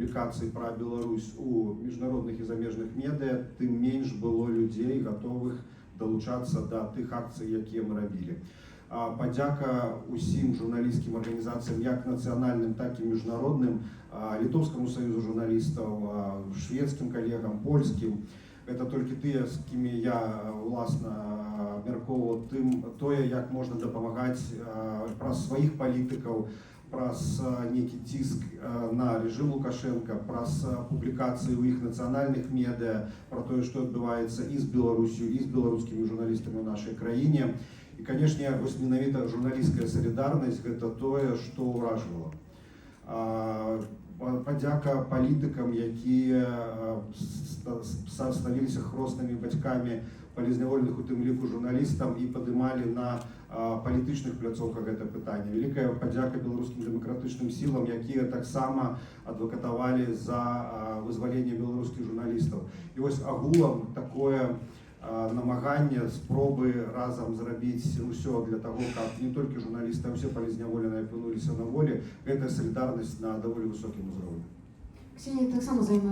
публікацый пра Беларусь у міжнародных і замежных медыа, тым менш было людзей, гатовых далучацца да тых акцый, якія мы рабілі. Падзяка усім журналісцкім арганізацыям, як нацыянальным, так і міжнародным, Літоўскаму саюзу журналістаў, шведскім калегам, польскім. Это толькі тыя, з кімі я уласна абмяркоўваў тое, як можна дапамагаць праз сваіх палітыкаў, праз нейкі ціск на рэжым Лукашенка, праз публікацыі ў іх нацыянальных медыа, пра тое, што адбываецца і з Беларусю, і з беларускімі журналістамі ў нашай краіне. І, канешне, вось менавіта журналісцкая салідарнасць – гэта тое, што ўражвала. Падзяка палітыкам, якія станавіліся хроснымі бацькамі палізняволеных, у тым ліку журналістам, і падымалі на палітычных пляцоўках гэта пытанне. Вялікая падзяка беларускім дэмакратычным сілам, якія таксама адвакатавалі за вызваленне беларускіх журналістаў. І вось агулам такое намаганне, спробы разам зрабіць усё для таго, каб не толькі журналісты, а ўсе палізняволеныя апынуліся на волі, гэта салідарнасць на даволі высокім узроўні. Ксенія таксама займаецца